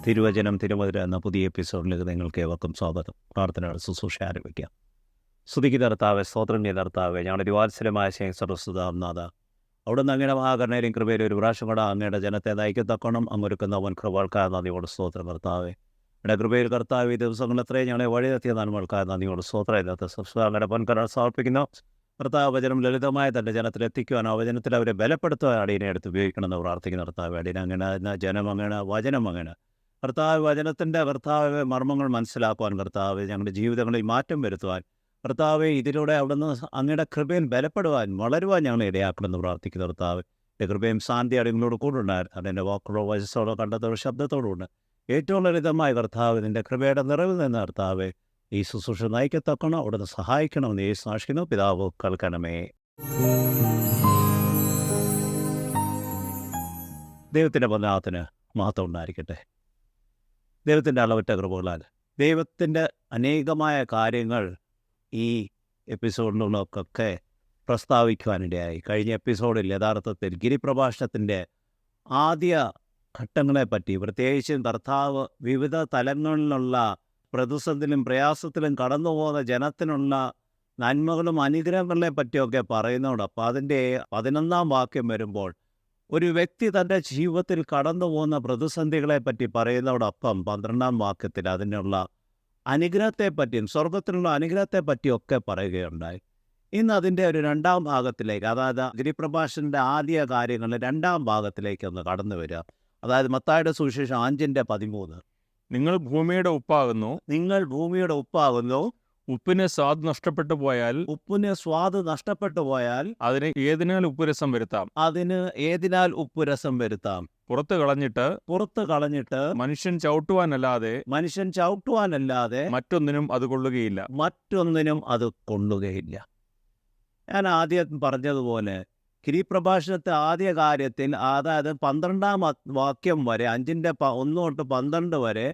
തിരുവചനം തിരുമധുര എന്ന പുതിയ എപ്പിസോഡിലേക്ക് നിങ്ങൾക്ക് ഏവർക്കും സ്വാഗതം. പ്രാർത്ഥനയുടെ ശുശ്രൂഷ ആരംഭിക്കാം. സ്തുതിക്ക് കർത്താവേ, സ്തോത്രം ചെയ്ത കർത്താവേ, ഞങ്ങളുടെ വാത്സല്യമായ ശേഖരസുധാംനാഥ, അവിടുന്ന് അങ്ങയുടെ മഹാകരുണയിലും കൃപയിലും ഒരു പ്രാവശ്യം കൂടെ അങ്ങയുടെ ജനത്തെ നയിക്കത്തക്കണം അങ്ങൊരുക്കുന്ന വൻ കൃപകൾക്കായ നന്ദിയോട് സ്തോത്രം കർത്താവേ. ഇവിടെ കൃപയിൽ കർത്താവ് ഈ ദിവസങ്ങൾ എത്രയും ഞങ്ങളെ വഴിതെത്തിയ നന്മകൾക്കായ നന്ദിയോട് സ്തോത്രം. ഇന്നത്തെ അങ്ങയുടെ പൊൻകര സമർപ്പിക്കുന്നു. കർത്താവ് വചനം ലളിതമായ തൻ്റെ ജനത്തിലെത്തിക്കുവാൻ ആ വചനത്തിൽ അവരെ ബലപ്പെടുത്തുവാൻ അടിയനെ എടുത്ത് ഉപയോഗിക്കണമെന്ന് പ്രാർത്ഥിക്കുന്ന കർത്താവ്. അടിയനെ അങ്ങനെ ജനം അങ്ങനെ വചനം അങ്ങനെ കർത്താവ് വചനത്തിൻ്റെ കർത്താവ് മർമ്മങ്ങൾ മനസ്സിലാക്കുവാൻ കർത്താവ് ഞങ്ങളുടെ ജീവിതങ്ങളിൽ മാറ്റം വരുത്തുവാൻ കർത്താവ് ഇതിലൂടെ അവിടുന്ന് അങ്ങയുടെ കൃപയിൽ ബലപ്പെടുവാൻ വളരുവാൻ ഞങ്ങളെ ഇടയാക്കണമെന്ന് പ്രാർത്ഥിക്കുന്ന കർത്താവ്. കൃപയും ശാന്തി അടിയങ്ങളോട് കൂടുണ്ടായിരുന്നു. അതെൻ്റെ വാക്കുകളോ വയസ്സോടോ കണ്ടതോ ശബ്ദത്തോടുണ്ട്. ഏറ്റവും ലളിതമായ കർത്താവ് നിൻ്റെ കൃപയുടെ നിറവിൽ നിന്ന് കർത്താവ് ഈ ശുശ്രൂഷ നയിക്കത്തക്കണം അവിടുന്ന് സഹായിക്കണമെന്ന് യേശു സാക്ഷിക്കുന്നു. പിതാവ് കേൾക്കണമേ. ദൈവത്തിൻ്റെ നാമത്തിന് മഹത്വം ഉണ്ടായിരിക്കട്ടെ. ദൈവത്തിൻ്റെ അളവറ്റ കൃപകളാൽ ദൈവത്തിൻ്റെ അനേകമായ കാര്യങ്ങൾ ഈ എപ്പിസോഡിലൊക്കെ പ്രസ്താവിക്കുവാനിടയായി. കഴിഞ്ഞ എപ്പിസോഡിൽ യഥാർത്ഥത്തിൽ ഗിരിപ്രഭാഷണത്തിൻ്റെ ആദ്യ ഘട്ടങ്ങളെപ്പറ്റി, പ്രത്യേകിച്ചും കർത്താവ് വിവിധ തലങ്ങളിലുള്ള പ്രതിസന്ധിയിലും പ്രയാസത്തിലും കടന്നു പോകുന്ന ജനത്തിനുള്ള നന്മകളും അനുഗ്രഹങ്ങളെ പറ്റിയൊക്കെ പറയുന്നതോടൊപ്പം അതിൻ്റെ 11-ാം വാക്യം വരുമ്പോൾ ഒരു വ്യക്തി തൻ്റെ ജീവിതത്തിൽ കടന്നു പോകുന്ന പ്രതിസന്ധികളെപ്പറ്റി പറയുന്നതോടൊപ്പം 12-ാം വാക്യത്തിൽ അതിനുള്ള അനുഗ്രഹത്തെപ്പറ്റിയും സ്വർഗത്തിലുള്ള അനുഗ്രഹത്തെപ്പറ്റിയൊക്കെ പറയുകയുണ്ടായി. ഇന്ന് അതിൻ്റെ ഒരു 2-ാം ഭാഗത്തിലേക്ക്, അതായത് ഗിരിപ്രഭാഷണൻ്റെ ആദ്യ കാര്യങ്ങൾ 2-ാം ഭാഗത്തിലേക്ക് ഒന്ന് കടന്നു വരിക. അതായത് മത്തായിയുടെ സുവിശേഷം 5:13. നിങ്ങൾ ഭൂമിയുടെ ഉപ്പാകുന്നു. നിങ്ങൾ ഭൂമിയുടെ ഉപ്പാകുന്നു. ഉപ്പിന് സ്വാദ് നഷ്ടപ്പെട്ടു പോയാൽ ഉപ്പിന് സ്വാദ് നഷ്ടപ്പെട്ടു പോയാൽ അതിന് ഏതിനാൽ ഉപ്പുരസം വരുത്താം. അതിന് ഏതിനാൽ ഉപ്പുരസം വരുത്താം. പുറത്ത് കളഞ്ഞിട്ട് മനുഷ്യൻ ചവിട്ടുവാനല്ലാതെ മറ്റൊന്നിനും അത് കൊള്ളുകയില്ല. ഞാൻ ആദ്യം പറഞ്ഞതുപോലെ ഗിരിപ്രഭാഷണത്തെ ആദ്യ കാര്യത്തിൽ, അതായത് 12-ാം വാക്യം വരെ, 5:1 തൊട്ട് 12 വരെ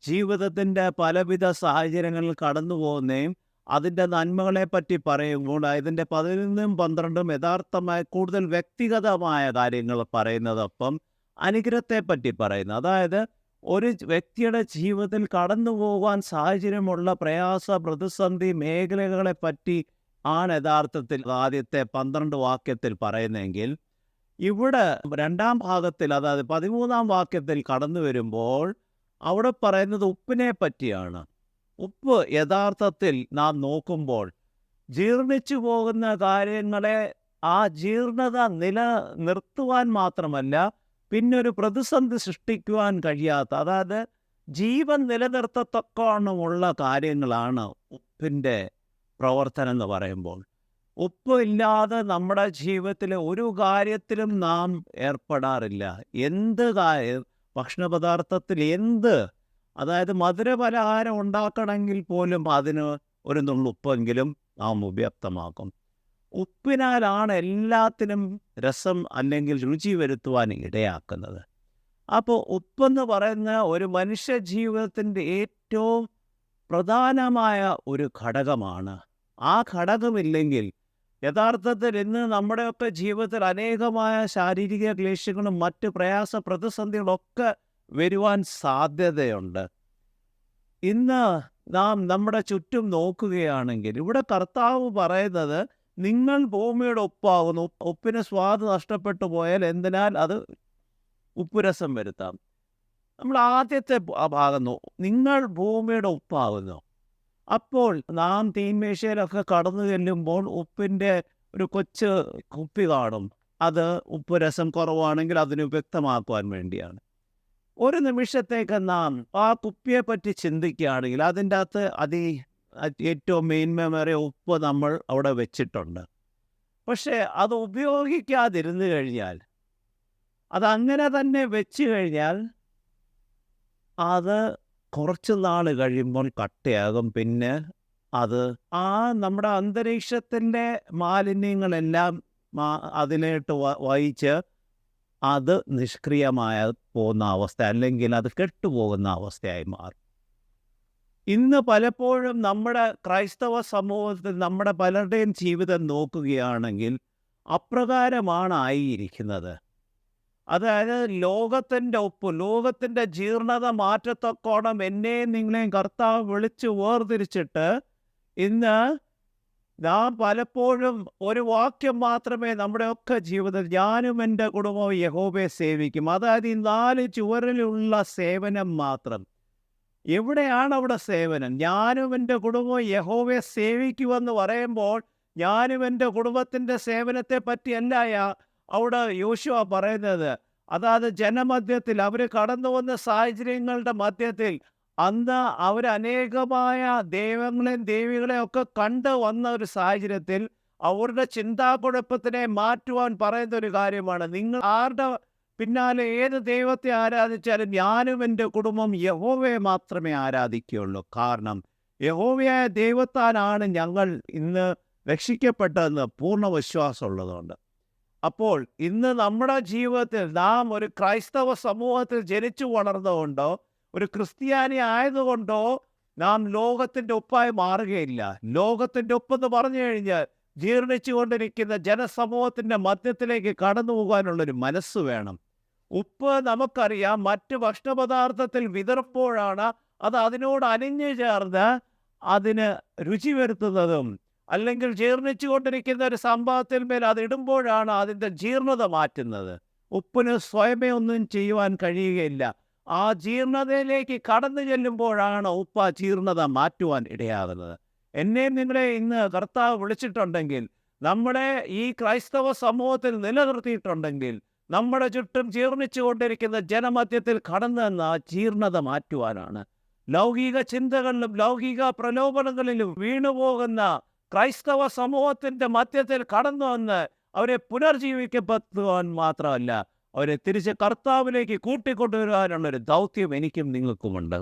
ജീവിതത്തിൻ്റെ പലവിധ സാഹചര്യങ്ങളിൽ കടന്നു പോകുന്നതും അതിൻ്റെ നന്മകളെപ്പറ്റി പറയുമ്പോൾ ഇതിൻ്റെ 11-ഉം 12-ഉം യഥാർത്ഥമായ കൂടുതൽ വ്യക്തിഗതമായ കാര്യങ്ങൾ പറയുന്നതൊപ്പം അനുഗ്രഹത്തെപ്പറ്റി പറയുന്നു. അതായത് ഒരു വ്യക്തിയുടെ ജീവിതത്തിൽ കടന്നു പോകാൻ സാഹചര്യമുള്ള പ്രയാസ പ്രതിസന്ധി മേഖലകളെപ്പറ്റി ആണ് യഥാർത്ഥത്തിൽ ആദ്യത്തെ 12 വാക്യത്തിൽ പറയുന്നതെങ്കിൽ, ഇവിടെ 2-ാം ഭാഗത്തിൽ, അതായത് 13-ാം വാക്യത്തിൽ കടന്നു വരുമ്പോൾ അവിടെ പറയുന്നത് ഉപ്പിനെ പറ്റിയാണ്. ഉപ്പ് യഥാർത്ഥത്തിൽ നാം നോക്കുമ്പോൾ ജീർണിച്ചു പോകുന്ന കാര്യങ്ങളെ ആ ജീർണത നിലനിർത്തുവാൻ മാത്രമല്ല, പിന്നൊരു പ്രതിസന്ധി സൃഷ്ടിക്കുവാൻ കഴിയാത്ത, അതായത് ജീവൻ നിലനിർത്തത്തക്കവണ്ണമുള്ള കാര്യങ്ങളാണ് ഉപ്പിൻ്റെ പ്രവർത്തനം എന്ന് പറയുമ്പോൾ. ഉപ്പ് ഇല്ലാതെ നമ്മുടെ ജീവിതത്തിലെ ഒരു കാര്യത്തിലും നാം ഏർപ്പെടാറില്ല. എന്ത് കാര്യം, ഭക്ഷണപദാർത്ഥത്തിൽ അതായത് മധുരപലഹാരം ഉണ്ടാക്കണമെങ്കിൽ പോലും അതിന് ഒരു നുള്ളുപ്പെങ്കിലും നാം ഉപയുക്തമാക്കും. ഉപ്പിനാലാണ് എല്ലാത്തിനും രസം അല്ലെങ്കിൽ രുചി വരുത്തുവാൻ ഇടയാക്കുന്നത്. അപ്പോൾ ഉപ്പെന്ന് പറയുന്ന ഒരു മനുഷ്യ ജീവിതത്തിൻ്റെ ഏറ്റവും പ്രധാനമായ ഒരു ഘടകമാണ്. ആ ഘടകമില്ലെങ്കിൽ യഥാർത്ഥത്തിൽ ഇന്ന് നമ്മുടെയൊക്കെ ജീവിതത്തിൽ അനേകമായ ശാരീരിക ക്ലേശങ്ങളും മറ്റ് പ്രയാസ പ്രതിസന്ധികളൊക്കെ വരുവാൻ സാധ്യതയുണ്ട്. ഇന്ന് നാം നമ്മുടെ ചുറ്റും നോക്കുകയാണെങ്കിൽ ഇവിടെ കർത്താവ് പറയുന്നത്, നിങ്ങൾ ഭൂമിയുടെ ഉപ്പാകുന്നു. ഉപ്പിന് സ്വാദ് നഷ്ടപ്പെട്ടു പോയാൽ എന്തിനാൽ അത് ഉപ്പുരസം വരുത്താം. നമ്മൾ ആദ്യത്തെ ഭാഗം നിങ്ങൾ ഭൂമിയുടെ ഉപ്പാകുന്നു. അപ്പോൾ നാം തീന്മേശയിലൊക്കെ കടന്നു ചെല്ലുമ്പോൾ ഉപ്പിൻ്റെ ഒരു കൊച്ചു കുപ്പി കാണും. അത് ഉപ്പുരസം കുറവാണെങ്കിൽ അതിന് വ്യക്തമാക്കുവാൻ വേണ്ടിയാണ്. ഒരു നിമിഷത്തേക്ക് നാം ആ കുപ്പിയെപ്പറ്റി ചിന്തിക്കുകയാണെങ്കിൽ അതിൻ്റെ അകത്ത് ഏറ്റവും മേന്മേറിയ ഉപ്പ് നമ്മൾ അവിടെ വെച്ചിട്ടുണ്ട്. പക്ഷേ അത് ഉപയോഗിക്കാതിരുന്നു കഴിഞ്ഞാൽ, അതങ്ങനെ തന്നെ വെച്ച് കഴിഞ്ഞാൽ അത് കുറച്ച് നാൾ കഴിയുമ്പോൾ കട്ടയാകും. പിന്നെ അത് നമ്മുടെ അന്തരീക്ഷത്തിൻ്റെ മാലിന്യങ്ങളെല്ലാം അതിലോട്ട് വഹിച്ച് അത് നിഷ്ക്രിയമായ പോകുന്ന അവസ്ഥ, അല്ലെങ്കിൽ അത് കെട്ടുപോകുന്ന അവസ്ഥയായി മാറും. ഇന്ന് പലപ്പോഴും നമ്മുടെ ക്രൈസ്തവ സമൂഹത്തിൽ നമ്മുടെ പലരുടെയും ജീവിതം നോക്കുകയാണെങ്കിൽ അപ്രകാരമാണ് ആയിരിക്കുന്നത്. അതായത് ലോകത്തിൻ്റെ ഉപ്പ്, ലോകത്തിൻ്റെ ജീർണത മാറ്റത്തക്കോണം എന്നെയും നിങ്ങളെയും കർത്താവ് വിളിച്ച് വേർതിരിച്ചിട്ട് ഇന്ന് നാം പലപ്പോഴും ഒരു വാക്യം മാത്രമേ നമ്മുടെയൊക്കെ ജീവിതത്തിൽ, ഞാനും എൻ്റെ കുടുംബവും യഹോവയെ സേവിക്കും. അതായത് ഈ 4 ചുവരിലുള്ള സേവനം മാത്രം. എവിടെയാണ് അവിടെ സേവനം? ഞാനും എൻ്റെ കുടുംബവും യഹോവയെ സേവിക്കുമെന്ന് പറയുമ്പോൾ ഞാനും എൻ്റെ കുടുംബത്തിൻ്റെ സേവനത്തെ പറ്റിയല്ല അവിടെ യോശുവ പറയുന്നത്. അതായത് ജനമധ്യത്തിൽ അവർ കടന്നു വന്ന സാഹചര്യങ്ങളുടെ മധ്യത്തിൽ അന്ന് അവരനേകമായ ദൈവങ്ങളെയും ദേവികളെയും ഒക്കെ കണ്ടു വന്ന ഒരു സാഹചര്യത്തിൽ അവരുടെ ചിന്താകുഴപ്പത്തിനെ മാറ്റുവാൻ പറയുന്ന ഒരു കാര്യമാണ്, നിങ്ങൾ ആരുടെ പിന്നാലെ ഏത് ദൈവത്തെ ആരാധിച്ചാലും ഞാനും എൻ്റെ കുടുംബം യഹോവയെ മാത്രമേ ആരാധിക്കുകയുള്ളൂ. കാരണം യഹോവയായ ദൈവത്താലാണ് ഞങ്ങൾ ഇന്ന് രക്ഷിക്കപ്പെട്ടതെന്ന് പൂർണ്ണ വിശ്വാസമുള്ളതുകൊണ്ട്. അപ്പോൾ ഇന്ന് നമ്മുടെ ജീവിതത്തിൽ നാം ഒരു ക്രൈസ്തവ സമൂഹത്തിൽ ജനിച്ചു വളർന്നുകൊണ്ടോ ഒരു ക്രിസ്ത്യാനി ആയതുകൊണ്ടോ നാം ലോകത്തിൻ്റെ ഉപ്പായി മാറുകയില്ല. ലോകത്തിൻ്റെ ഉപ്പെന്ന് പറഞ്ഞു കഴിഞ്ഞാൽ ജീർണിച്ചുകൊണ്ടിരിക്കുന്ന ജനസമൂഹത്തിൻ്റെ മധ്യത്തിലേക്ക് കടന്നു പോകാനുള്ളൊരു മനസ്സ് വേണം. ഉപ്പ് നമുക്കറിയാം മറ്റ് ഭക്ഷണപദാർത്ഥത്തിൽ വിതറുമ്പോഴാണ് അത് അതിനോട് അലിഞ്ഞു ചേർന്ന് അതിന് രുചി വരുത്തുന്നതും, അല്ലെങ്കിൽ ജീർണിച്ചുകൊണ്ടിരിക്കുന്ന ഒരു സംഭവത്തിന്മേൽ അത് ഇടുമ്പോഴാണ് അതിൻ്റെ ജീർണത മാറ്റുന്നത്. ഉപ്പിന് സ്വയമേ ഒന്നും ചെയ്യുവാൻ കഴിയുകയില്ല. ആ ജീർണതയിലേക്ക് കടന്നു ചെല്ലുമ്പോഴാണ് ഉപ്പ് ആ ജീർണത മാറ്റുവാൻ ഇടയാകുന്നത്. എന്നെയും നിങ്ങളെ ഇന്ന് കർത്താവ് വിളിച്ചിട്ടുണ്ടെങ്കിൽ, നമ്മുടെ ഈ ക്രൈസ്തവ സമൂഹത്തിൽ നിലനിർത്തിയിട്ടുണ്ടെങ്കിൽ, നമ്മുടെ ചുറ്റും ജീർണിച്ചുകൊണ്ടിരിക്കുന്ന ജനമധ്യത്തിൽ കടന്നു വന്ന ആ ജീർണത മാറ്റുവാനാണ്. ലൗകിക ചിന്തകളിലും ലൗകിക പ്രലോഭനങ്ങളിലും വീണുപോകുന്ന ക്രൈസ്തവ സമൂഹത്തിൻ്റെ മധ്യത്തിൽ കടന്നു വന്ന് അവരെ പുനർജീവിക്കപ്പെടുത്തുവാൻ മാത്രമല്ല, അവരെ തിരിച്ച് കർത്താവിലേക്ക് കൂട്ടിക്കൊണ്ടുവരുവാനുള്ളൊരു ദൗത്യം എനിക്കും നിങ്ങൾക്കുമുണ്ട്.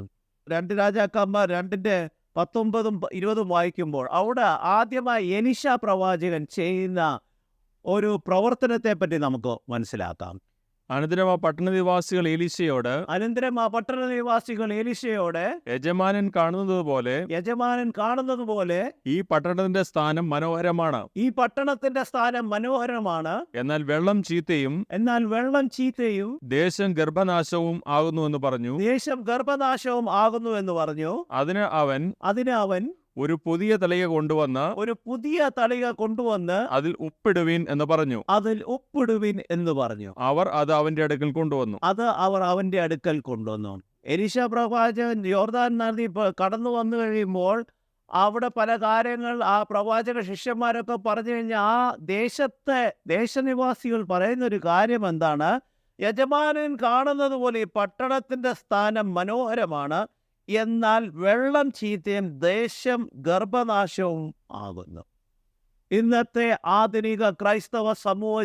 2 രാജാക്കന്മാർ 2:19-20 വായിക്കുമ്പോൾ അവിടെ ആദ്യമായി എലീശ പ്രവാചകൻ ചെയ്യുന്ന ഒരു പ്രവർത്തനത്തെ പറ്റി നമുക്ക് മനസ്സിലാക്കാം. അനന്തരം ആ പട്ടണനിവാസികൾ എലീശയോട് യജമാനൻ കാണുന്നത് പോലെ ഈ പട്ടണത്തിന്റെ സ്ഥാനം മനോഹരമാണ്, എന്നാൽ വെള്ളം ചീത്തയും ദേശം ഗർഭനാശവും ആകുന്നു എന്ന് പറഞ്ഞു. അതിന് അവൻ ഒരു പുതിയ തളിക കൊണ്ടുവന്ന് അതിൽ ഉപ്പിടുവിൻ എന്ന് പറഞ്ഞു. അവർ അത് അവന്റെ അടുക്കൽ കൊണ്ടുവന്നു. എലീശ പ്രവാചകൻ യോർദാൻ നദി കടന്നു വന്നു കഴിയുമ്പോൾ അവിടെ പല കാര്യങ്ങൾ ആ പ്രവാചക ശിഷ്യന്മാരൊക്കെ പറഞ്ഞു കഴിഞ്ഞാൽ ആ ദേശനിവാസികൾ പറയുന്നൊരു കാര്യം എന്താണ്? യജമാനൻ കാണുന്നത് പോലെ ഈ പട്ടണത്തിൻ്റെ സ്ഥാനം മനോഹരമാണ്, എന്നാൽ വെള്ളം ചീത്തയും ദേശം ഗർഭനാശവും ആകുന്നു. ഇന്നത്തെ ആധുനിക ക്രൈസ്തവ സമൂഹ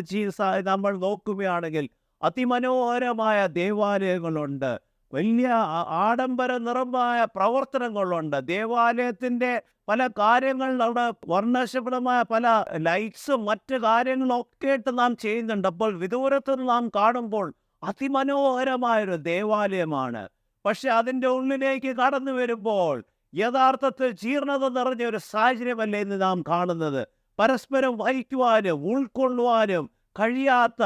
നമ്മൾ നോക്കുകയാണെങ്കിൽ അതിമനോഹരമായ ദേവാലയങ്ങളുണ്ട്, വലിയ ആഡംബര നിറമായ പ്രവർത്തനങ്ങളുണ്ട്. ദേവാലയത്തിൻ്റെ പല കാര്യങ്ങളിൽ അവിടെ വർണ്ണശബളമായ പല ലൈറ്റ്സും മറ്റ് കാര്യങ്ങളൊക്കെ ആയിട്ട് നാം ചെയ്യുന്നുണ്ട്. അപ്പോൾ വിദൂരത്ത് നാം കാണുമ്പോൾ അതിമനോഹരമായൊരു ദേവാലയമാണ്. പക്ഷെ അതിൻ്റെ ഉള്ളിലേക്ക് കടന്നു വരുമ്പോൾ യഥാർത്ഥത്തിൽ ജീർണത നിറഞ്ഞ ഒരു സാഹചര്യമല്ല ഇന്ന് നാം കാണുന്നത്. പരസ്പരം വഹിക്കുവാനും ഉൾക്കൊള്ളുവാനും കഴിയാത്ത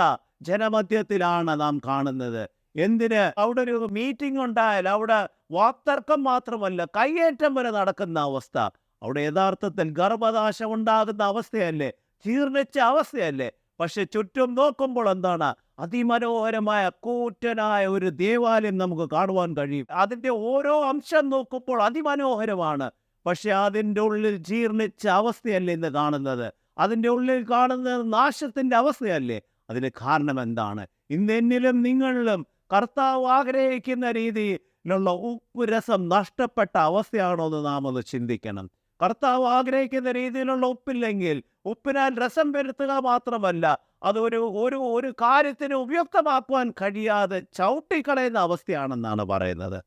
ജനമധ്യത്തിലാണ് നാം കാണുന്നത്. എന്തിന്? അവിടെ ഒരു മീറ്റിംഗ് ഉണ്ടായാൽ അവിടെ വാക്തർക്കം മാത്രമല്ല, കയ്യേറ്റം വരെ നടക്കുന്ന അവസ്ഥ. അവിടെ യഥാർത്ഥത്തിൽ ഗർഭനാശം ഉണ്ടാകുന്ന അവസ്ഥയല്ലേ, ജീർണിച്ച അവസ്ഥയല്ലേ. പക്ഷെ ചുറ്റും നോക്കുമ്പോൾ എന്താണ്? അതിമനോഹരമായ കൂറ്റനായ ഒരു ദേവാലയം നമുക്ക് കാണുവാൻ കഴിയും. അതിൻ്റെ ഓരോ അംശം നോക്കുമ്പോൾ അതിമനോഹരമാണ്. പക്ഷെ അതിൻ്റെ ഉള്ളിൽ ജീർണിച്ച അവസ്ഥയല്ലേ ഇന്ന് കാണുന്നത്? അതിൻ്റെ ഉള്ളിൽ കാണുന്നത് നാശത്തിൻ്റെ അവസ്ഥയല്ലേ? അതിന് കാരണം എന്താണ്? ഇന്ന് എന്നിലും നിങ്ങളിലും കർത്താവ് ആഗ്രഹിക്കുന്ന രീതിയിലുള്ള ഉപ്പുരസം നഷ്ടപ്പെട്ട അവസ്ഥയാണോ എന്ന് നാം ഒന്ന് ചിന്തിക്കണം. കർത്താവ് ആഗ്രഹിക്കുന്ന രീതിയിലുള്ള ഉപ്പില്ലെങ്കിൽ ഉപ്പിനാൽ രസം വരുത്തുക മാത്രമല്ല, അത് ഒരു കാര്യത്തിന് ഉപയുക്തമാക്കുവാൻ കഴിയാതെ ചവിട്ടിക്കളയുന്ന അവസ്ഥയാണെന്നാണ് പറയുന്നത്.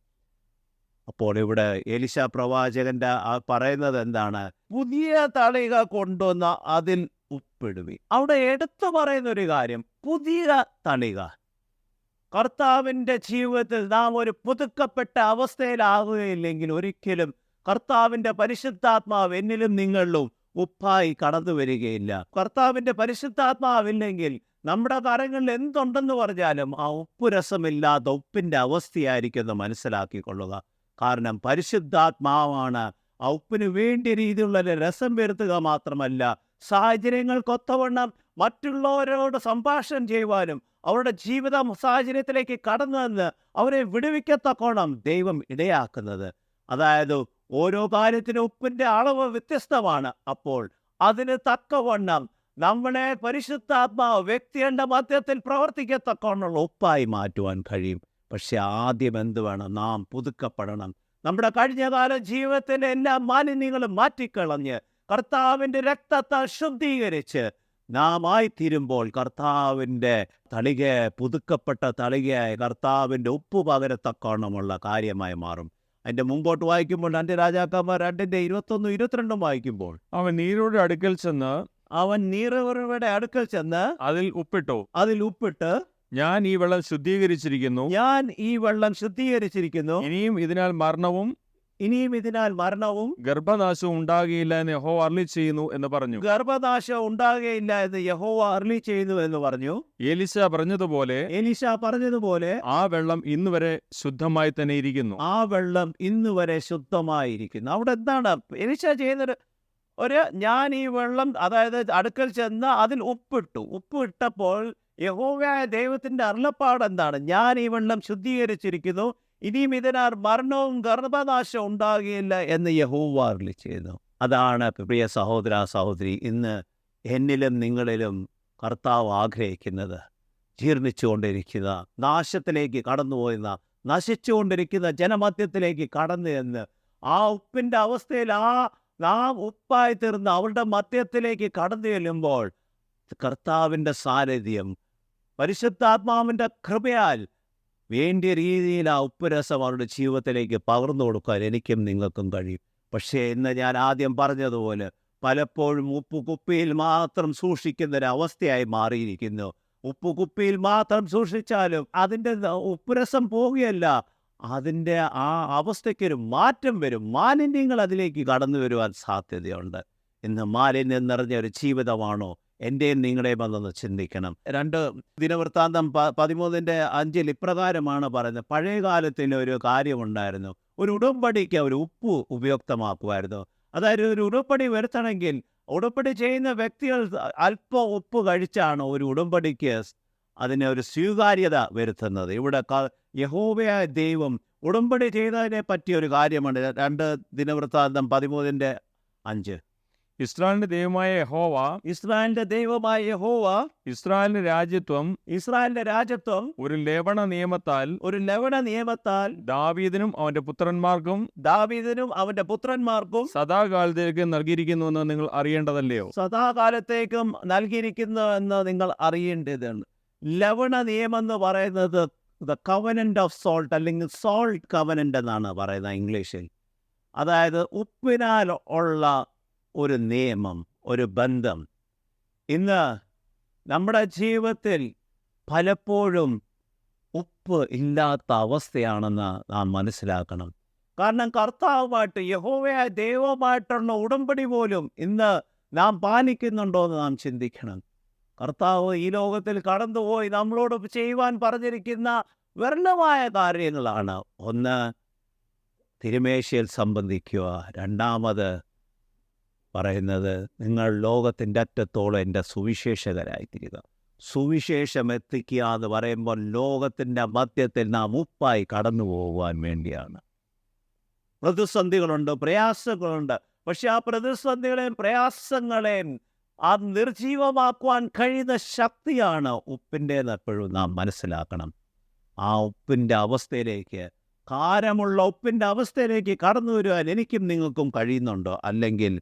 അപ്പോൾ ഇവിടെ എലീശ പ്രവാചകന്റെ പറയുന്നത് എന്താണ്? പുതിയ തളിക കൊണ്ടുവന്ന അതിൽ ഉപ്പിടുവി. അവിടെ എടുത്തു പറയുന്ന ഒരു കാര്യം, പുതിയ തളിക. കർത്താവിൻ്റെ ജീവിതത്തിൽ നാം ഒരു പുതുക്കപ്പെട്ട അവസ്ഥയിലാകുകയില്ലെങ്കിൽ ഒരിക്കലും കർത്താവിൻ്റെ പരിശുദ്ധാത്മാവ് എന്നിലും നിങ്ങളിലും ഉപ്പായി കടന്നു വരികയില്ല. കർത്താവിൻ്റെ പരിശുദ്ധാത്മാവില്ലെങ്കിൽ നമ്മുടെ കരങ്ങളിൽ എന്തുണ്ടെന്ന് പറഞ്ഞാലും ആ ഉപ്പ് രസമില്ലാത്ത ഉപ്പിൻ്റെ അവസ്ഥയായിരിക്കുമെന്ന് മനസ്സിലാക്കിക്കൊള്ളുക. കാരണം പരിശുദ്ധാത്മാവാണ് ആ ഉപ്പിന് വേണ്ടിയ രീതിയിലുള്ള ഒരു രസം വരുത്തുക മാത്രമല്ല, സാഹചര്യങ്ങൾക്കൊത്തവണ്ണം മറ്റുള്ളവരോട് സംഭാഷണം ചെയ്യുവാനും അവരുടെ ജീവിത സാഹചര്യത്തിലേക്ക് കടന്നു വന്ന് അവരെ വിടുവിക്കത്തക്കോണം ദൈവം ഇടയാക്കുന്നത്. അതായത് ഓരോ കാര്യത്തിനും ഉപ്പിൻ്റെ അളവ് വ്യത്യസ്തമാണ്. അപ്പോൾ അതിന് തക്കവണ്ണം നമ്മളെ പരിശുദ്ധാത്മാവ് വ്യക്തിയുടെ മധ്യത്തിൽ പ്രവർത്തിക്കത്തക്കവണ്ണമുള്ള ഉപ്പായി മാറ്റുവാൻ കഴിയും. പക്ഷെ ആദ്യം എന്ത് വേണം? നാം പുതുക്കപ്പെടണം. നമ്മുടെ കഴിഞ്ഞകാല ജീവിതത്തിലെ എല്ലാ മാലിന്യങ്ങളും മാറ്റിക്കളഞ്ഞ് കർത്താവിൻ്റെ രക്തത്താൽ ശുദ്ധീകരിച്ച് നാം ആയിത്തീരുമ്പോൾ കർത്താവിൻ്റെ തളികയെ, പുതുക്കപ്പെട്ട തളികയായി കർത്താവിൻ്റെ ഉപ്പ് പകരത്തക്കവണ്ണമുള്ള കാര്യമായി മാറും. അതിൻ്റെ മുമ്പോട്ട് വായിക്കുമ്പോൾ 2 രാജാക്കന്മാർ 2:21-22 വായിക്കുമ്പോൾ അവൻ നീരോടെ അടുക്കൽ ചെന്ന് അവൻ നീറുറവയുടെ അടുക്കൽ ചെന്ന് അതിൽ ഉപ്പിട്ട് ഞാൻ ഈ വെള്ളം ശുദ്ധീകരിച്ചിരിക്കുന്നു, ഇനിയും ഇതിനാൽ മരണവും ഗർഭനാശവും ഉണ്ടാകുകയില്ല എന്ന് യഹോവ അരുളിച്ചെയ്യുന്നു എന്ന് പറഞ്ഞു. എലീശ പറഞ്ഞതുപോലെ ആ വെള്ളം ഇന്നുവരെ ശുദ്ധമായി തന്നെ ഇരിക്കുന്നു. അവിടെ എന്താണ് എലീശ ചെയ്യുന്നത്? ഞാൻ ഈ വെള്ളം, അതായത് അടുക്കൽ ചെന്ന് അതിൽ ഉപ്പിട്ടപ്പോൾ യഹോവയായ ദൈവത്തിന്റെ അരുളപ്പാട് എന്താണ്? ഞാൻ ഈ വെള്ളം ശുദ്ധീകരിച്ചിരിക്കുന്നു, ഇനിയും ഇതിനാൽ മരണവും ഗർഭനാശവും ഉണ്ടാകുകയില്ല എന്ന് യഹോവ അരുളിച്ചെയ്യുന്നു. അതാണ് പ്രിയ സഹോദര സഹോദരി, ഇന്ന് എന്നിലും നിങ്ങളിലും കർത്താവ് ആഗ്രഹിക്കുന്നത്. ജീർണിച്ചുകൊണ്ടിരിക്കുന്ന, നാശത്തിലേക്ക് കടന്നുപോയിരുന്ന, നശിച്ചുകൊണ്ടിരിക്കുന്ന ജനമധ്യത്തിലേക്ക് കടന്നു എന്ന് ആ ഉപ്പിൻ്റെ അവസ്ഥയിൽ നാം ഉപ്പായി തീർന്ന് അവരുടെ മധ്യത്തിലേക്ക് കടന്നു ചെല്ലുമ്പോൾ കർത്താവിൻ്റെ സാന്നിധ്യം, പരിശുദ്ധാത്മാവിൻ്റെ കൃപയാൽ വേണ്ടിയ രീതിയിൽ ആ ഉപ്പുരസം അവരുടെ ജീവിതത്തിലേക്ക് പകർന്നു കൊടുക്കാൻ എനിക്കും നിങ്ങൾക്കും കഴിയും. പക്ഷേ ഇന്ന് ഞാൻ ആദ്യം പറഞ്ഞതുപോലെ പലപ്പോഴും ഉപ്പ് കുപ്പിയിൽ മാത്രം സൂക്ഷിക്കുന്നൊരവസ്ഥയായി മാറിയിരിക്കുന്നു. ഉപ്പ് കുപ്പിയിൽ മാത്രം സൂക്ഷിച്ചാലും അതിൻ്റെ ഉപ്പുരസം പോവുകയല്ല, അതിൻ്റെ ആ അവസ്ഥയ്ക്കൊരു മാറ്റം വരും. മാലിന്യങ്ങൾ അതിലേക്ക് കടന്നു വരുവാൻ സാധ്യതയുണ്ട്. ഇന്ന് മാലിന്യം നിറഞ്ഞ ഒരു ജീവിതമാണോ എൻ്റെയും നിങ്ങളുടെയും അതൊന്ന് ചിന്തിക്കണം. 2 ദിനവൃത്താന്തം 13:5 ഇപ്രകാരമാണ് പറയുന്നത്. പഴയ കാലത്തിൽ ഒരു കാര്യമുണ്ടായിരുന്നു. ഒരു ഉടമ്പടിക്ക് ഒരു ഉപ്പ് ഉപയുക്തമാക്കുമായിരുന്നു. അതായത് ഒരു ഉടമ്പടി വരുത്തണമെങ്കിൽ ഉടമ്പടി ചെയ്യുന്ന വ്യക്തികൾ അല്പം ഉപ്പ് കഴിച്ചാണ് ഒരു ഉടമ്പടിക്ക് അതിന് ഒരു സ്വീകാര്യത വരുത്തുന്നത്. ഇവിടെ യഹോവയായ ദൈവം ഉടമ്പടി ചെയ്തതിനെ പറ്റിയ ഒരു കാര്യമാണ്. 2 ദിനവൃത്താന്തം 13:5. ഇസ്രായേലിന്റെ ദൈവമായ യഹോവ ഇസ്രായേലിന്റെ രാജ്യത്വം ഒരു ലവണ നിയമത്താൽ ദാവീദിനും അവന്റെ പുത്രന്മാർക്കും സദാകാലത്തേക്ക് നൽകിയിരിക്കുന്നുവെന്ന് നിങ്ങൾ അറിയേണ്ടതല്ലയോ? സദാകാലത്തേക്കും നൽകിയിരിക്കുന്നു എന്ന് നിങ്ങൾ അറിയേണ്ടതാണ്. ലവണ നിയമം എന്ന് പറയുന്നത് ദ കവനന്റ് ഓഫ് സോൾട്ട്, അല്ലെങ്കിൽ സോൾട്ട് കവനന്റ് എന്നാണ് പറയുന്നത് ഇംഗ്ലീഷിൽ. അതായത് ഉപ്പിനാൽ ഉള്ള ഒരു നിയമം, ഒരു ബന്ധം. ഇന്ന് നമ്മുടെ ജീവിതത്തിൽ പലപ്പോഴും ഉപ്പ് ഇല്ലാത്ത അവസ്ഥയാണെന്ന് നാം മനസ്സിലാക്കണം. കാരണം കർത്താവുമായിട്ട്, യഹോവയായ ദൈവവുമായിട്ടുള്ള ഉടമ്പടി പോലും ഇന്ന് നാം പാലിക്കുന്നുണ്ടോ എന്ന് നാം ചിന്തിക്കണം. കർത്താവ് ഈ ലോകത്തിൽ കടന്നുപോയി നമ്മളോട് ചെയ്യുവാൻ പറഞ്ഞിരിക്കുന്ന വിരളമായ കാര്യങ്ങളാണ്. ഒന്ന്, തിരുമേശയിൽ സംബന്ധിക്കുക. രണ്ടാമത് പറയുന്നത്, നിങ്ങൾ ലോകത്തിൻ്റെ അറ്റത്തോളം എൻ്റെ സുവിശേഷകരായിത്തീരുക. സുവിശേഷം എത്തിക്കുക എന്ന് പറയുമ്പോൾ ലോകത്തിൻ്റെ മധ്യത്തിൽ നാം ഉപ്പായി കടന്നു പോകുവാൻ വേണ്ടിയാണ്. പ്രതിസന്ധികളുണ്ട്, പ്രയാസങ്ങളുണ്ട്. പക്ഷെ ആ പ്രതിസന്ധികളെയും പ്രയാസങ്ങളെയും ആ നിർജീവമാക്കുവാൻ കഴിയുന്ന ശക്തിയാണ് ഉപ്പിൻ്റേത്. എപ്പോഴും നാം മനസ്സിലാക്കണം. ആ ഉപ്പിൻ്റെ അവസ്ഥയിലേക്ക്, കാരമുള്ള ഉപ്പിൻ്റെ അവസ്ഥയിലേക്ക് കടന്നു വരുവാൻ എനിക്കും നിങ്ങൾക്കും കഴിയുന്നുണ്ടോ? അല്ലെങ്കിൽ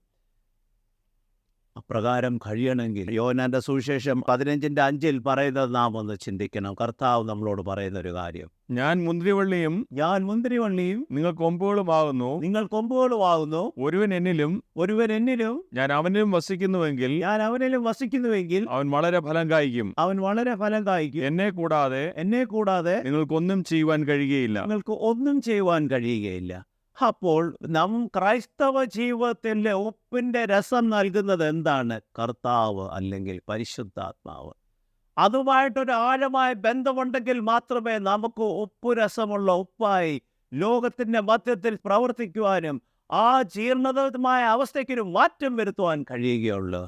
അപ്രകാരം കഴിയണമെങ്കിൽ യോഹന്നാന്റെ സുവിശേഷം 15:5 പറയുന്നത് നാം ഒന്ന് ചിന്തിക്കണം. കർത്താവ് നമ്മളോട് പറയുന്ന ഒരു കാര്യം, ഞാൻ മുന്തിരിവള്ളിയും നിങ്ങൾ കൊമ്പുകളുമാകുന്നു. ഒരുവൻ എന്നിലും ഞാൻ അവനിലും വസിക്കുന്നുവെങ്കിൽ അവൻ വളരെ ഫലം കായ്ക്കും. എന്നെ കൂടാതെ നിങ്ങൾക്ക് ഒന്നും ചെയ്യുവാൻ കഴിയുകയില്ല. അപ്പോൾ ക്രൈസ്തവ ജീവിതത്തിലെ ഉപ്പിൻ്റെ രസം നൽകുന്നത് എന്താണ്? കർത്താവ് അല്ലെങ്കിൽ പരിശുദ്ധാത്മാവ്. അതുമായിട്ടൊരു ആഴമായ ബന്ധമുണ്ടെങ്കിൽ മാത്രമേ നമുക്ക് ഉപ്പുരസമുള്ള ഉപ്പായി ലോകത്തിൻ്റെ മധ്യത്തിൽ പ്രവർത്തിക്കുവാനും ആ ജീർണതമായ അവസ്ഥയ്ക്കൊരു മാറ്റം വരുത്തുവാൻ കഴിയുകയുള്ളൂ.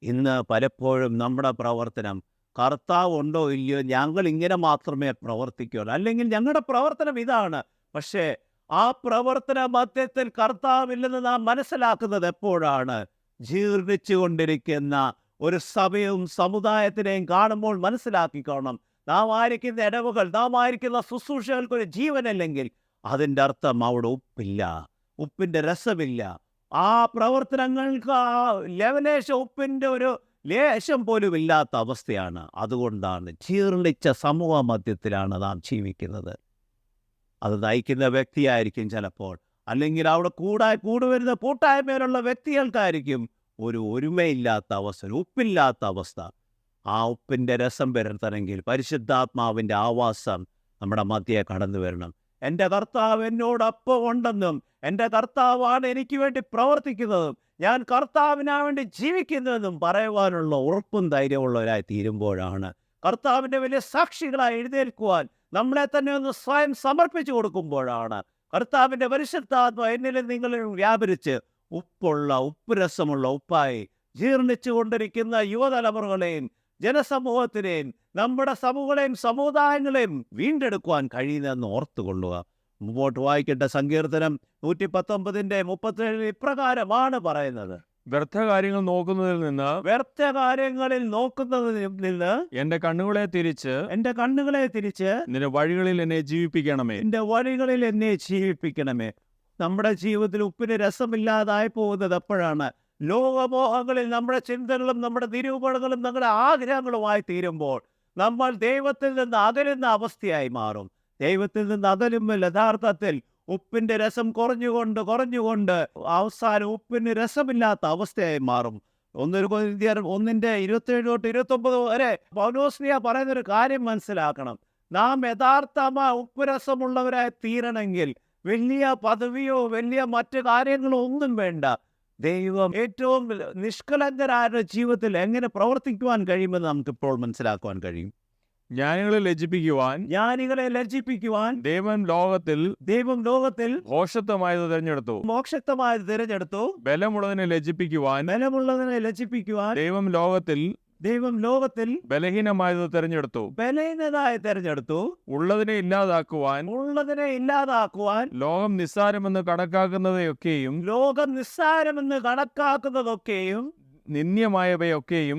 ഇന്ന് പലപ്പോഴും നമ്മുടെ പ്രവർത്തനം കർത്താവ് ഉണ്ടോ ഇല്ലയോ, ഞങ്ങൾ ഇങ്ങനെ മാത്രമേ പ്രവർത്തിക്കുള്ളൂ, അല്ലെങ്കിൽ ഞങ്ങളുടെ പ്രവർത്തനം ഇതാണ്. പക്ഷേ ആ പ്രവർത്തന മധ്യത്തിൽ കർത്താവില്ലെന്ന് നാം മനസ്സിലാക്കുന്നത് എപ്പോഴാണ്? ജീർണിച്ചു കൊണ്ടിരിക്കുന്ന ഒരു സഭയും സമുദായത്തിനെയും കാണുമ്പോൾ മനസ്സിലാക്കിക്കോണം, നാം ആയിരിക്കുന്ന ഇടവുകൾ, നാം ആയിരിക്കുന്ന ശുശ്രൂഷകൾക്കൊരു ജീവനല്ലെങ്കിൽ അതിൻ്റെ അർത്ഥം അവിടെ ഉപ്പില്ല, ഉപ്പിൻ്റെ രസമില്ല. ആ പ്രവർത്തനങ്ങൾക്ക് ആ ലെവലേശം ഉപ്പിൻ്റെ ഒരു ലേശം പോലും ഇല്ലാത്ത അവസ്ഥയാണ്. അതുകൊണ്ടാണ് ജീർണിച്ച സമൂഹ മധ്യത്തിലാണ് നാം ജീവിക്കുന്നത്. അത് നയിക്കുന്ന വ്യക്തിയായിരിക്കും ചിലപ്പോൾ, അല്ലെങ്കിൽ അവിടെ കൂടുവരുന്ന കൂട്ടായ്മയിലുള്ള വ്യക്തികൾക്കായിരിക്കും ഒരു ഒരുമയില്ലാത്ത അവസ്ഥ, ഒരു ഉപ്പില്ലാത്ത അവസ്ഥ. ആ ഉപ്പിൻ്റെ രസം വരുത്തണമെങ്കിൽ പരിശുദ്ധാത്മാവിൻ്റെ ആവാസം നമ്മുടെ മധ്യേ കടന്നു വരണം. എൻ്റെ കർത്താവ് എന്നോടൊപ്പം ഉണ്ടെന്നും എൻ്റെ കർത്താവാണ് എനിക്ക് വേണ്ടി പ്രവർത്തിക്കുന്നതും ഞാൻ കർത്താവിന് വേണ്ടി ജീവിക്കുന്നതെന്നും പറയുവാനുള്ള ഉറപ്പും ധൈര്യമുള്ളവരായി തീരുമ്പോഴാണ്, കർത്താവിൻ്റെ വലിയ സാക്ഷികളായി എഴുന്നേൽക്കുവാൻ നമ്മളെ തന്നെ ഒന്ന് സ്വയം സമർപ്പിച്ചു കൊടുക്കുമ്പോഴാണ് കർത്താവിൻ്റെ പരിശുദ്ധാത്മ എന്നിലും നിങ്ങളിലും വ്യാപരിച്ച് ഉപ്പുരസമുള്ള ഉപ്പായി ജീർണിച്ചു കൊണ്ടിരിക്കുന്ന യുവതലമുറകളെയും ജനസമൂഹത്തിനെയും നമ്മുടെ സമൂഹങ്ങളെയും സമുദായങ്ങളെയും വീണ്ടെടുക്കുവാൻ കഴിയുന്നതെന്ന് ഓർത്തുകൊള്ളുക. മുമ്പോട്ട് വായിക്കേണ്ട സങ്കീർത്തനം 119:37 ഇപ്രകാരമാണ് പറയുന്നത്: വ്യർത്ഥകാര്യങ്ങൾ നോക്കുന്നതിൽ നിന്ന് എന്റെ കണ്ണുകളെ തിരിച്ച് നിന്റെ വഴികളിൽ എന്നെ ജീവിപ്പിക്കണമേ. നമ്മുടെ ജീവിതത്തിൽ ഉപ്പിന് രസമില്ലാതായി പോകുന്നത് എപ്പോഴാണ്? ലോകമോഹങ്ങളിൽ നമ്മുടെ ചിന്തകളും നമ്മുടെ നിരൂപണങ്ങളും നമ്മുടെ ആഗ്രഹങ്ങളുമായി തീരുമ്പോൾ നമ്മൾ ദൈവത്തിൽ നിന്ന് അകലുന്ന അവസ്ഥയായി മാറും. ദൈവത്തിൽ നിന്ന് അകലുമ്പോൾ യഥാർത്ഥത്തിൽ ഉപ്പിൻ്റെ രസം കുറഞ്ഞുകൊണ്ട് അവസാനം ഉപ്പിന് രസമില്ലാത്ത അവസ്ഥയായി മാറും. 1 കൊരിന്ത്യർ 1:27-29 വരെ പൗലോസ്ലീഹ പറയുന്നൊരു കാര്യം മനസ്സിലാക്കണം. നാം യഥാർത്ഥമായ ഉപ്പുരസമുള്ളവരായി തീരണമെങ്കിൽ വലിയ പദവിയോ വലിയ മറ്റു കാര്യങ്ങളോ ഒന്നും വേണ്ട. ദൈവം ഏറ്റവും നിഷ്കളങ്കരായ ജീവിതത്തിൽ എങ്ങനെ പ്രവർത്തിക്കുവാൻ കഴിയുമെന്ന് നമുക്കിപ്പോൾ മനസ്സിലാക്കുവാൻ കഴിയും. ജ്ഞാനികളെ ലജ്ജിപ്പിക്കുവാൻ ദൈവം ലോകത്തിൽ മോക്ഷത്വമായത് തിരഞ്ഞെടുത്തു. ബലമുള്ളതിനെ ലജ്ജിപ്പിക്കുവാൻ ദൈവം ലോകത്തിൽ ബലഹീനമായത് തിരഞ്ഞെടുത്തു. ഉള്ളതിനെ ഇല്ലാതാക്കുവാൻ ലോകം നിസ്സാരമെന്ന് കണക്കാക്കുന്നതൊക്കെയും നിന്ദ്യമായവയൊക്കെയും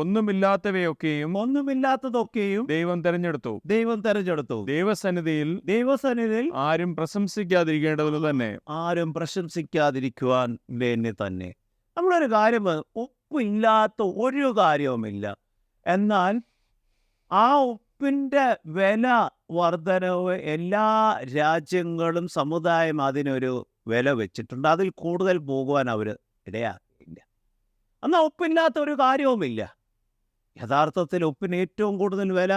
ഒന്നുമില്ലാത്തതൊക്കെയും ദൈവം തെരഞ്ഞെടുത്തു. ദൈവസന്നിധിയിൽ ആരും പ്രശംസിക്കാതിരിക്കേണ്ടതിന് തന്നെ. നമ്മളൊരു കാര്യം, ഉപ്പില്ലാത്ത ഒരു കാര്യവുമില്ല. എന്നാൽ ആ ഉപ്പിൻ്റെ വില വർധനവ് എല്ലാ രാജ്യങ്ങളും സമുദായം അതിനൊരു വില വെച്ചിട്ടുണ്ട്. അതിൽ കൂടുതൽ പോകുവാൻ അവർ ഇടയാക്കില്ല. എന്നാൽ ഉപ്പില്ലാത്ത ഒരു കാര്യവുമില്ല. യഥാർത്ഥത്തിൽ ഉപ്പിന് ഏറ്റവും കൂടുതൽ വില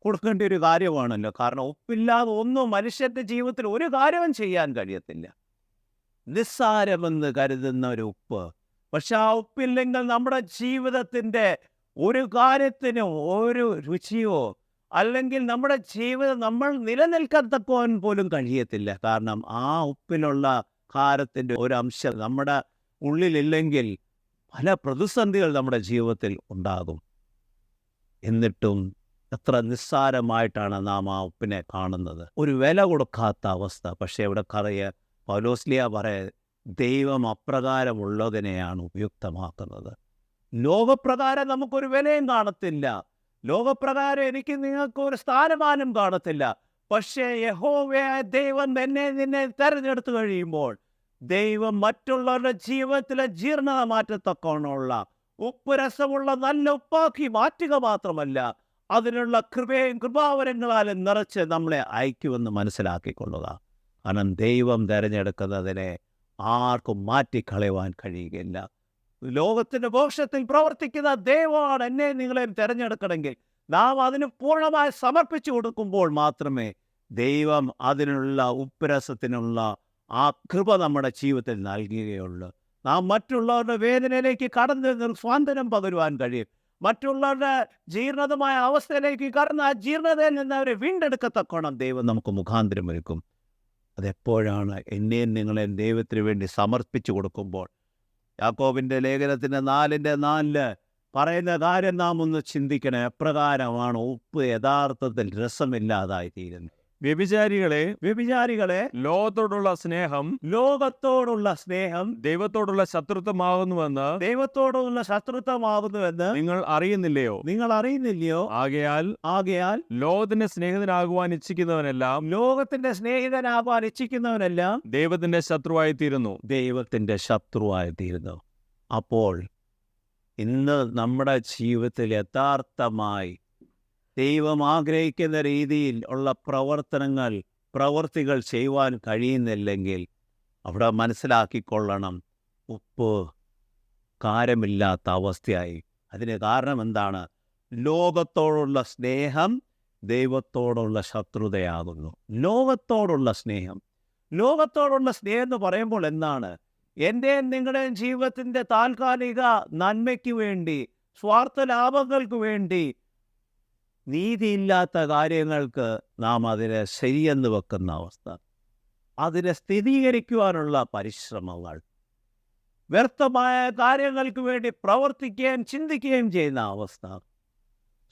കൊടുക്കേണ്ട ഒരു കാര്യമാണല്ലോ. കാരണം ഉപ്പില്ലാതെ ഒന്നും മനുഷ്യൻ്റെ ജീവിതത്തിൽ ഒരു കാര്യവും ചെയ്യാൻ കഴിയത്തില്ല. നിസ്സാരമെന്ന് കരുതുന്ന ഒരു ഉപ്പ്, പക്ഷെ ആ ഉപ്പില്ലെങ്കിൽ നമ്മുടെ ജീവിതത്തിൻ്റെ ഒരു കാര്യത്തിനും ഒരു രുചിയോ അല്ലെങ്കിൽ നമ്മുടെ ജീവിതം നമ്മൾ നിലനിൽക്കത്തക്കോൻ പോലും കഴിയത്തില്ല. കാരണം ആ ഉപ്പിലുള്ള കാരത്തിൻ്റെ ഒരു അംശം നമ്മുടെ ഉള്ളിലില്ലെങ്കിൽ പല പ്രതിസന്ധികൾ നമ്മുടെ ജീവിതത്തിൽ ഉണ്ടാകും. എന്നിട്ടും എത്ര നിസ്സാരമായിട്ടാണ് നാം ആ ഉപ്പിനെ കാണുന്നത്, ഒരു വില കൊടുക്കാത്ത അവസ്ഥ. പക്ഷേ ഇവിടെ പൗലോസ്ലീഹ ദൈവം അപ്രകാരമുള്ളതിനെയാണ് ഉപയുക്തമാക്കുന്നത്. ലോകപ്രകാരം നമുക്കൊരു വിലയും കാണത്തില്ല, ലോകപ്രകാരം എനിക്ക് നിങ്ങൾക്ക് ഒരു സ്ഥാനമാനം കാണത്തില്ല. പക്ഷേ യഹോവയായ ദൈവം നിന്നെ തെരഞ്ഞെടുത്തു കഴിയുമ്പോൾ ദൈവം മറ്റുള്ളവരുടെ ജീവിതത്തിലെ ജീർണത മാറ്റത്തക്കവണ്ണമുള്ള ഉപ്പുരസമുള്ള നല്ല ഉപ്പാക്കി മാറ്റുക മാത്രമല്ല, അതിനുള്ള കൃപാവരങ്ങളാലും നിറച്ച് നമ്മളെ അയക്കുമെന്ന് മനസ്സിലാക്കിക്കൊള്ളുക. കാരണം ദൈവം തിരഞ്ഞെടുക്കുന്നതിനെ ആർക്കും മാറ്റിക്കളയുവാൻ കഴിയുകയില്ല. ലോകത്തിൻ്റെ മോക്ഷത്തിൽ പ്രവർത്തിക്കുന്ന ദൈവമാണ് എന്നെ നിങ്ങളെയും തിരഞ്ഞെടുക്കണമെങ്കിൽ നാം അതിന് പൂർണ്ണമായി സമർപ്പിച്ചു കൊടുക്കുമ്പോൾ മാത്രമേ ദൈവം അതിനുള്ള ഉപ്പുരസത്തിനുള്ള ആ കൃപ നമ്മുടെ ജീവിതത്തിൽ നൽകുകയുള്ളൂ. നാം മറ്റുള്ളവരുടെ വേദനയിലേക്ക് കടന്ന് സ്വാതന്ത്ര്യം പകരുവാൻ കഴിയും. മറ്റുള്ളവരുടെ ജീർണതമായ അവസ്ഥയിലേക്ക് കടന്ന് ആ ജീർണതയിൽ നിന്ന് അവരെ വീണ്ടെടുക്കത്തക്കോണം ദൈവം നമുക്ക് മുഖാന്തരം ഒരുക്കും. അതെപ്പോഴാണ്? എന്നെയും നിങ്ങളെയും ദൈവത്തിന് വേണ്ടി സമർപ്പിച്ചു കൊടുക്കുമ്പോൾ. യാക്കോബിൻ്റെ ലേഖനത്തിൻ്റെ 4:4 പറയുന്ന കാര്യം നാം ഒന്ന് ചിന്തിക്കണം. എപ്രകാരമാണ് ഉപ്പ് യഥാർത്ഥത്തിൽ രസമില്ലാതായി തീരുന്നത്? വ്യഭിചാരികളെ ലോകത്തോടുള്ള സ്നേഹം ദൈവത്തോടുള്ള ശത്രുത്വമാകുന്നുവെന്ന് നിങ്ങൾ അറിയുന്നില്ലയോ? ആകയാൽ ലോകത്തിന്റെ സ്നേഹിതനാകുവാൻ ഇച്ഛിക്കുന്നവനെല്ലാം ദൈവത്തിന്റെ ശത്രുവായി തീരുന്നു. അപ്പോൾ ഇന്ന് നമ്മുടെ ജീവിതത്തിൽ യഥാർത്ഥമായി ദൈവം ആഗ്രഹിക്കുന്ന രീതിയിൽ ഉള്ള പ്രവർത്തികൾ ചെയ്യുവാൻ കഴിയുന്നില്ലെങ്കിൽ അവിടെ മനസ്സിലാക്കിക്കൊള്ളണം, ഉപ്പ് കാരമില്ലാത്ത അവസ്ഥയായി. അതിന് കാരണം എന്താണ്? ലോകത്തോടുള്ള സ്നേഹം ദൈവത്തോടുള്ള ശത്രുതയാകുന്നു. ലോകത്തോടുള്ള സ്നേഹം എന്ന് പറയുമ്പോൾ എന്താണ്? എൻ്റെയും നിങ്ങളുടെയും ജീവിതത്തിൻ്റെ താൽക്കാലിക നന്മയ്ക്ക് വേണ്ടി, സ്വാർത്ഥ ലാഭങ്ങൾക്ക് വേണ്ടി, നീതിയില്ലാത്ത കാര്യങ്ങൾക്ക് നാം അതിനെ ശരിയെന്ന് വെക്കുന്ന അവസ്ഥ, അതിനെ സ്ഥിരീകരിക്കുവാനുള്ള പരിശ്രമങ്ങൾ, വ്യർത്ഥമായ കാര്യങ്ങൾക്ക് വേണ്ടി പ്രവർത്തിക്കുകയും ചിന്തിക്കുകയും ചെയ്യുന്ന അവസ്ഥ,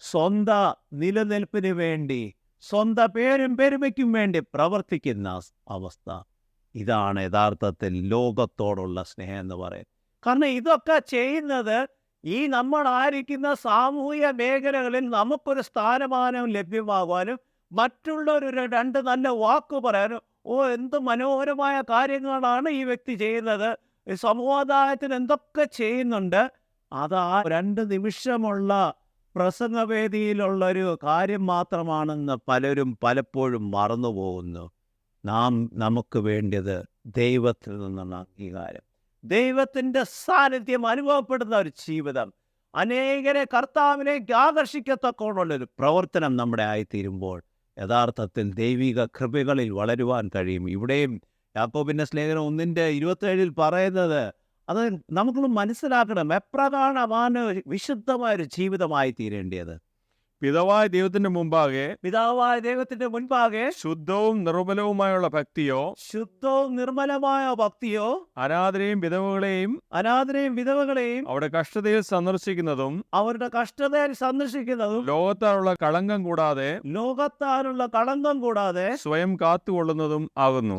സ്വന്തം നിലനിൽപ്പിന് വേണ്ടി, സ്വന്തം പേരും പെരുമയ്ക്കും വേണ്ടി പ്രവർത്തിക്കുന്ന അവസ്ഥ. ഇതാണ് യഥാർത്ഥത്തിൽ ലോകത്തോടുള്ള സ്നേഹം എന്ന് പറയുന്നത്. കാരണം ഇതൊക്കെ ചെയ്യുന്നത് ഈ നമ്മളായിരിക്കുന്ന സാമൂഹിക മേഖലകളിൽ നമുക്കൊരു സ്ഥാനമാനം ലഭ്യമാകുവാനും, മറ്റുള്ളവരൊരു 2 നല്ല വാക്ക് പറയാനും, എന്ത് മനോഹരമായ കാര്യങ്ങളാണ് ഈ വ്യക്തി ചെയ്യുന്നത്, സമൂഹദായത്തിന് എന്തൊക്കെ ചെയ്യുന്നുണ്ട്, അതാ 2 നിമിഷമുള്ള പ്രസംഗവേദിയിലുള്ളൊരു കാര്യം മാത്രമാണെന്ന് പലപ്പോഴും മറന്നുപോകുന്നു. നമുക്ക് വേണ്ടത് ദൈവത്തിൽ നിന്നുള്ള അംഗീകാരം, ദൈവത്തിൻ്റെ സാന്നിധ്യം അനുഭവപ്പെടുന്ന ഒരു ജീവിതം, അനേകരെ കർത്താവിലേക്ക് ആകർഷിക്കത്തക്കോണുള്ളൊരു പ്രവർത്തനം നമ്മുടെ ആയിത്തീരുമ്പോൾ യഥാർത്ഥത്തിൽ ദൈവിക കൃപകളിൽ വളരുവാൻ കഴിയും. ഇവിടെയും യാക്കോബിൻ്റെ ലേഖനം 1:27 പറയുന്നത് അത് നമുക്ക് മനസ്സിലാക്കണം. എപ്രകാരമാണ് വിശുദ്ധമായൊരു ജീവിതമായി തീരേണ്ടത്? പിതാവായ ദൈവത്തിന്റെ മുൻപാകെ ശുദ്ധവും നിർമ്മലവുമായുള്ള ഭക്തിയോ അനാഥരെയും വിധവകളെയും അവരുടെ കഷ്ടതയിൽ സന്ദർശിക്കുന്നതും ലോകത്താലുള്ള കളങ്കം കൂടാതെ സ്വയം കാത്തുകൊള്ളുന്നതും ആകുന്നു.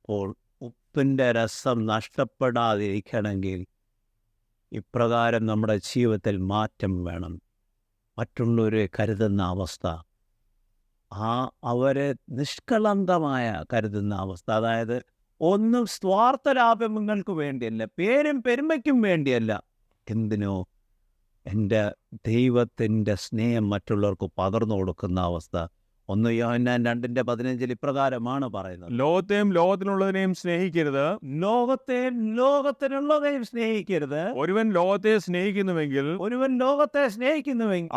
അപ്പോൾ ഉപ്പിൻ്റെ രസം നഷ്ടപ്പെടാതിരിക്കണമെങ്കിൽ ഇപ്രകാരം നമ്മുടെ ജീവിതത്തിൽ മാറ്റം വേണം. മറ്റുള്ളവരെ കരുതുന്ന അവസ്ഥ, അവരെ നിഷ്കളങ്കമായ കരുതുന്ന അവസ്ഥ, അതായത് ഒന്നും സ്വാർത്ഥ ലാഭങ്ങൾക്ക് വേണ്ടിയല്ല, പേരും പെരുമയ്ക്കും വേണ്ടിയല്ല, എന്തിനോ എൻ്റെ ദൈവത്തിൻ്റെ സ്നേഹം മറ്റുള്ളവർക്ക് പകർന്നു കൊടുക്കുന്ന അവസ്ഥ. 1 യോഹന്നാൻ 2:15 ഇപ്രകാരമാണ് പറയുന്നത്: ലോകത്തെയും ലോകത്തിനുള്ളതിനെയും സ്നേഹിക്കരുത്. ഒരുവൻ ലോകത്തെ സ്നേഹിക്കുന്നുവെങ്കിൽ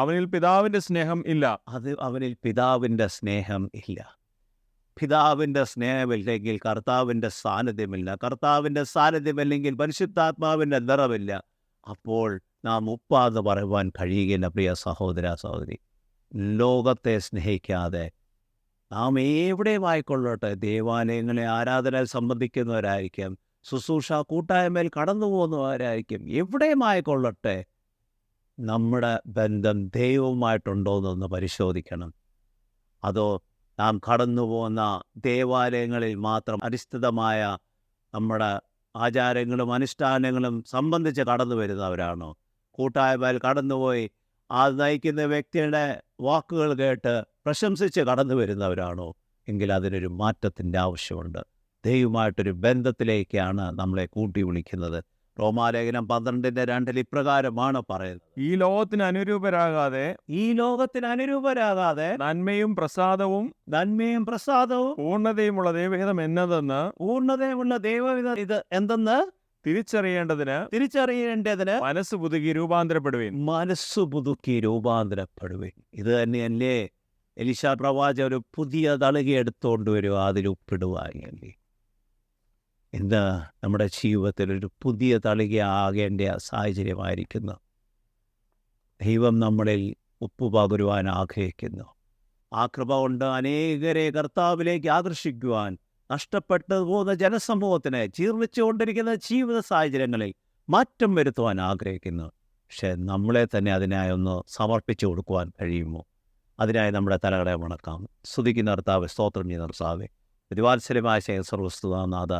അവനിൽ പിതാവിന്റെ സ്നേഹം ഇല്ല. അവനിൽ പിതാവിൻ്റെ സ്നേഹം ഇല്ല. പിതാവിൻ്റെ സ്നേഹമില്ലെങ്കിൽ കർത്താവിൻ്റെ സാന്നിധ്യമില്ല. കർത്താവിൻ്റെ സാന്നിധ്യമില്ലെങ്കിൽ പരിശുദ്ധാത്മാവിൻ്റെ നിറവില്ല. അപ്പോൾ നാം ഉപ്പാന്ന് പറയുവാൻ കഴിയുകയില്ല. പ്രിയ സഹോദര സഹോദരി, ലോകത്തെ സ്നേഹിക്കാതെ നാം എവിടെയും ആയിക്കൊള്ളട്ടെ, ദേവാലയങ്ങളെ ആരാധനയിൽ സംബന്ധിക്കുന്നവരായിരിക്കും, ശുശ്രൂഷ കൂട്ടായ്മയിൽ കടന്നു പോകുന്നവരായിരിക്കും, എവിടെയും ആയിക്കൊള്ളട്ടെ, നമ്മുടെ ബന്ധം ദൈവവുമായിട്ടുണ്ടോ എന്നൊന്ന് പരിശോധിക്കണം. അതോ നാം കടന്നു പോകുന്ന ദേവാലയങ്ങളിൽ മാത്രം അധിഷ്ഠിതമായ നമ്മുടെ ആചാരങ്ങളും അനുഷ്ഠാനങ്ങളും സംബന്ധിച്ച് കടന്നു വരുന്നവരാണോ? കൂട്ടായ്മയിൽ കടന്നുപോയി ആ നയിക്കുന്ന വ്യക്തിയുടെ വാക്കുകൾ കേട്ട് പ്രശംസിച്ച് കടന്നു വരുന്നവരാണോ? എങ്കിൽ അതിനൊരു മാറ്റത്തിൻ്റെ ആവശ്യമുണ്ട്. ദൈവമായിട്ടൊരു ബന്ധത്തിലേക്കാണ് നമ്മളെ കൂട്ടി വിളിക്കുന്നത്. റോമാലേഖനം 12:2 ഇപ്രകാരമാണ് പറയുന്നത്: ഈ ലോകത്തിന് അനുരൂപരാകാതെ നന്മയും പ്രസാദവും പൂർണ്ണതയുമുള്ള ദൈവഹിതം ഇത് എന്തെന്ന് തിരിച്ചറിയേണ്ടതിന് മനസ്സ് പുതുക്കി രൂപാന്തരപ്പെടുവേൻ. ഇത് തന്നെയല്ലേ എലീശാ പ്രവാചകൻ ഒരു പുതിയ തളിക എടുത്തുകൊണ്ട് വരിക, അതിൽ ഉപ്പിടുവാങ്ങി. ഇന്ന് നമ്മുടെ ജീവിതത്തിൽ ഒരു പുതിയ തളിക ആകേണ്ട സാഹചര്യമായിരിക്കുന്നു. ദൈവം നമ്മളിൽ ഉപ്പ് പകരുവാൻ ആഗ്രഹിക്കുന്നു. ആ കൃപ കൊണ്ട് അനേകരെ കർത്താവിലേക്ക് ആകർഷിക്കുവാൻ, നഷ്ടപ്പെട്ടു പോകുന്ന ജനസമൂഹത്തിന്, ജീർണിച്ചുകൊണ്ടിരിക്കുന്ന ജീവിത സാഹചര്യങ്ങളിൽ മാറ്റം വരുത്തുവാൻ ആഗ്രഹിക്കുന്നു. പക്ഷെ നമ്മളെ തന്നെ അതിനായി ഒന്ന് സമർപ്പിച്ചു കൊടുക്കുവാൻ കഴിയുമോ? അതിനായി നമ്മുടെ തലകളെ മണക്കാം. സ്തുതിക്കുന്ന കർത്താവേ, സ്തോത്രം ചെയ്യുന്ന കർത്താവേ, തിരുവാത്സല്യമായ സർവസ്തുതാനാഥ,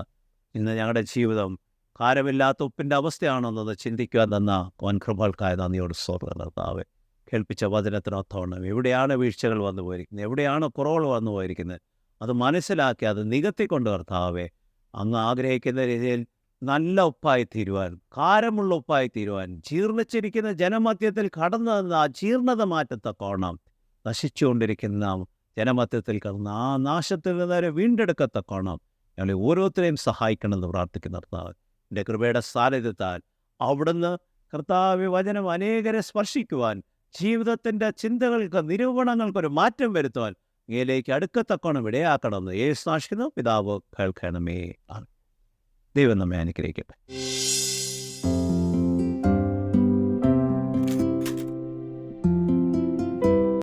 ഇന്ന് ഞങ്ങളുടെ ജീവിതം കാരമില്ലാത്ത ഉപ്പിൻ്റെ അവസ്ഥയാണെന്നത് ചിന്തിക്കുവാൻ തന്ന വൻകൃപകൾക്കായ നന്ദിയോട് സ്തോത്രം കർത്താവേ. കേൾപ്പിച്ച വചനത്തിനൊത്തോണം എവിടെയാണ് വീഴ്ചകൾ വന്നു പോയിരിക്കുന്നത്, എവിടെയാണ് കുറവുകൾ വന്നു പോയിരിക്കുന്നത്, അത് മനസ്സിലാക്കി അത് നികത്തിക്കൊണ്ട് കർത്താവേ, അങ്ങ് ആഗ്രഹിക്കുന്ന രീതിയിൽ നല്ല ഉപ്പായി തീരുവാൻ, കാരമുള്ള ഉപ്പായി തീരുവാൻ, ജീർണിച്ചിരിക്കുന്ന ജനമധ്യത്തിൽ കടന്നു നിന്ന് ആ ജീർണത മാറ്റത്തക്കോണം, നശിച്ചുകൊണ്ടിരിക്കുന്ന ജനമധ്യത്തിൽ കടന്ന് ആ നാശത്തിൽ നിന്ന് വീണ്ടെടുക്കത്തക്കോണം ഞങ്ങളെ ഓരോരുത്തരെയും സഹായിക്കണമെന്ന് പ്രാർത്ഥിക്കുന്ന കർത്താവ്, എൻ്റെ കൃപയുടെ സാന്നിധ്യത്താൽ അവിടുന്ന് കർത്താവ് വചനം അനേകരെ സ്പർശിക്കുവാൻ, ജീവിതത്തിൻ്റെ ചിന്തകൾക്ക്, നിരൂപണങ്ങൾക്കൊരു മാറ്റം വരുത്തുവാൻ ഇങ്ങയിലേക്ക് അടുക്കത്തക്കോണം ഇടയാക്കണമെന്ന് യേശു സാക്ഷിക്കുന്നു. പിതാവ് കേൾക്കണമേ. ദൈവം നമ്മെ അനുഗ്രഹിക്കട്ടെ.